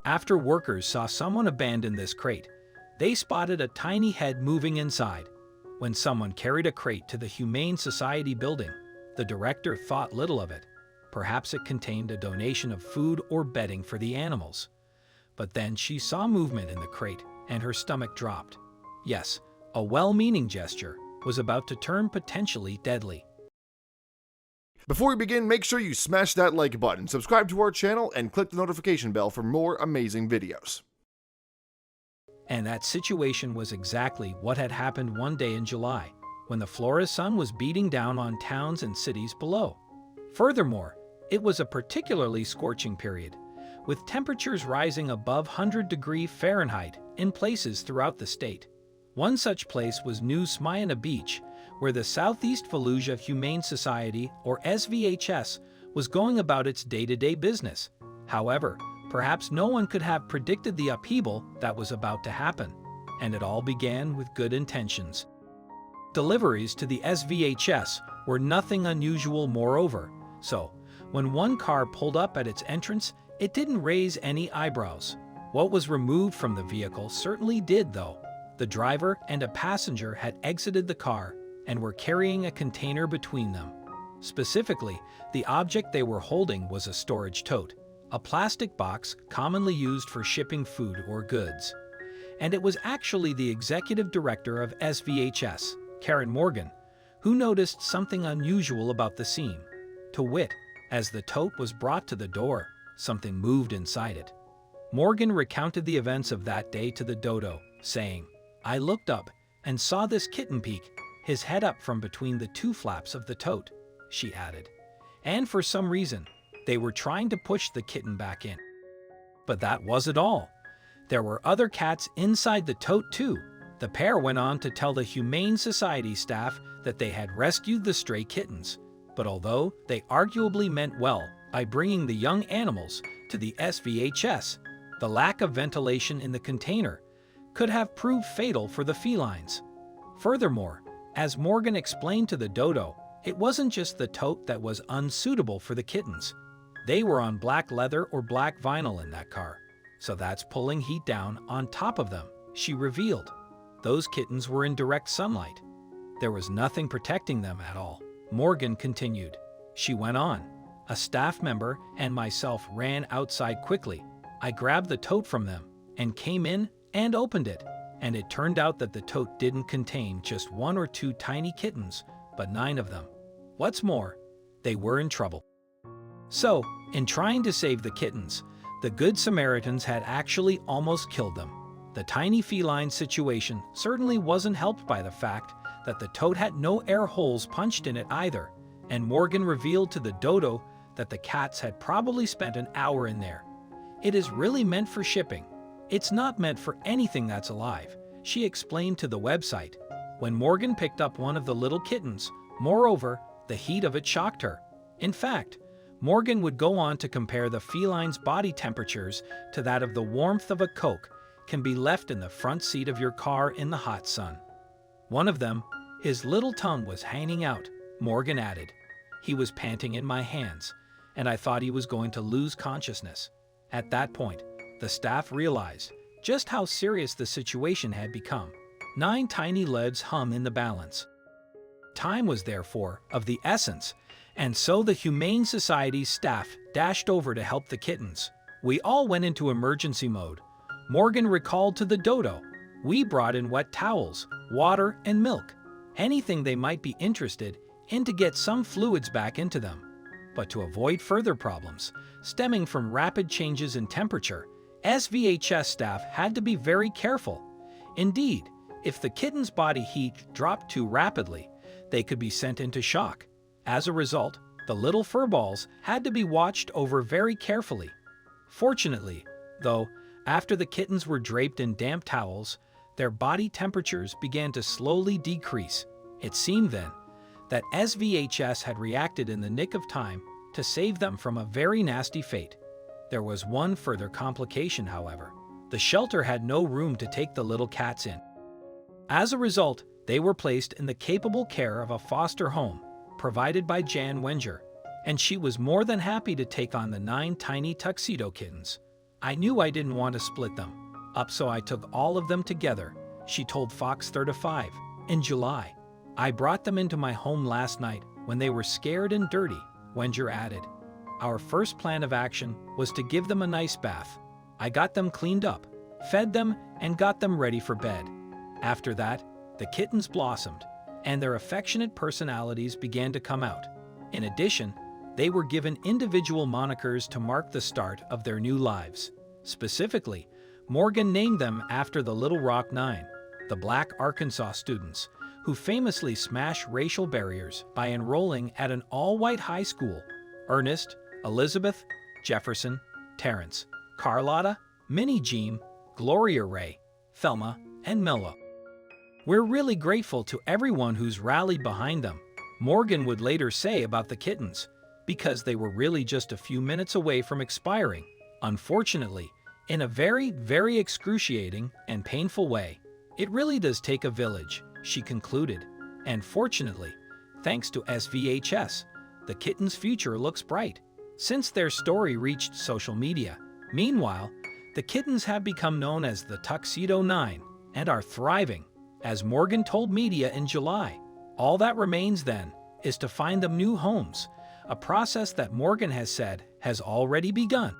After workers saw someone abandon this crate, they spotted a tiny head moving inside. When someone carried a crate to the Humane Society building, the director thought little of it. Perhaps it contained a donation of food or bedding for the animals. But then she saw movement in the crate, and her stomach dropped. Yes, a well-meaning gesture was about to turn potentially deadly. Before we begin, make sure you smash that like button, subscribe to our channel, and click the notification bell for more amazing videos. And that situation was exactly what had happened one day in July, when the Florida sun was beating down on towns and cities below. Furthermore, it was a particularly scorching period, with temperatures rising above 100 degrees Fahrenheit in places throughout the state. One such place was New Smyrna Beach, where the Southeast Fallujah Humane Society, or SVHS, was going about its day-to-day business. However, perhaps no one could have predicted the upheaval that was about to happen, and it all began with good intentions. Deliveries to the SVHS were nothing unusual moreover, so when one car pulled up at its entrance, it didn't raise any eyebrows. What was removed from the vehicle certainly did, though. The driver and a passenger had exited the car and were carrying a container between them. Specifically, the object they were holding was a storage tote, a plastic box commonly used for shipping food or goods. And it was actually the executive director of SVHS, Karen Morgan, who noticed something unusual about the scene. To wit, as the tote was brought to the door, something moved inside it. Morgan recounted the events of that day to the dodo, saying, "I looked up and saw this kitten peek, his head up from between the two flaps of the tote," she added. And for some reason, they were trying to push the kitten back in. But that wasn't all. There were other cats inside the tote too. The pair went on to tell the Humane Society staff that they had rescued the stray kittens. But although they arguably meant well by bringing the young animals to the SVHS, the lack of ventilation in the container could have proved fatal for the felines. Furthermore, as Morgan explained to the dodo, it wasn't just the tote that was unsuitable for the kittens. They were on black leather or black vinyl in that car, so that's pulling heat down on top of them, she revealed. Those kittens were in direct sunlight. There was nothing protecting them at all. Morgan continued. She went on. A staff member and myself ran outside quickly. I grabbed the tote from them and came in and opened it. And it turned out that the tote didn't contain just 1 or 2 tiny kittens, but 9 of them. What's more, they were in trouble. So, in trying to save the kittens, the Good Samaritans had actually almost killed them. The tiny feline situation certainly wasn't helped by the fact that the tote had no air holes punched in it either, and Morgan revealed to the dodo that the cats had probably spent an hour in there. It is really meant for shipping. It's not meant for anything that's alive, she explained to the website. When Morgan picked up one of the little kittens, moreover, the heat of it shocked her. In fact, Morgan would go on to compare the feline's body temperatures to that of the warmth of a Coke can be left in the front seat of your car in the hot sun. One of them, his little tongue was hanging out, Morgan added. He was panting in my hands, and I thought he was going to lose consciousness. At that point, the staff realized just how serious the situation had become. 9 tiny leads hung in the balance. Time was therefore of the essence, and so the Humane Society's staff dashed over to help the kittens. We all went into emergency mode. Morgan recalled to the dodo, we brought in wet towels, water, and milk, anything they might be interested in to get some fluids back into them. But to avoid further problems stemming from rapid changes in temperature, SVHS staff had to be very careful. Indeed, if the kitten's body heat dropped too rapidly, they could be sent into shock. As a result, the little furballs had to be watched over very carefully. Fortunately, though, after the kittens were draped in damp towels, their body temperatures began to slowly decrease. It seemed then that SVHS had reacted in the nick of time to save them from a very nasty fate. There was one further complication, however. The shelter had no room to take the little cats in. As a result, they were placed in the capable care of a foster home provided by Jan Wenger, and she was more than happy to take on the 9 tiny tuxedo kittens. I knew I didn't want to split them up, so I took all of them together, she told Fox 35. In July, I brought them into my home last night when they were scared and dirty, Wenger added. Our first plan of action was to give them a nice bath. I got them cleaned up, fed them, and got them ready for bed. After that, the kittens blossomed, and their affectionate personalities began to come out. In addition, they were given individual monikers to mark the start of their new lives. Specifically, Morgan named them after the Little Rock Nine, the Black Arkansas students, who famously smashed racial barriers by enrolling at an all-white high school. Ernest, Elizabeth, Jefferson, Terrence, Carlotta, Minnie Jean, Gloria Ray, Thelma, and Melo. We're really grateful to everyone who's rallied behind them, Morgan would later say about the kittens, because they were really just a few minutes away from expiring, unfortunately, in a very, very excruciating and painful way. It really does take a village, she concluded, and fortunately, thanks to SVHS, the kittens' future looks bright. Since their story reached social media, meanwhile, the kittens have become known as the Tuxedo Nine and are thriving, as Morgan told media in July. All that remains then is to find them new homes, a process that Morgan has said has already begun.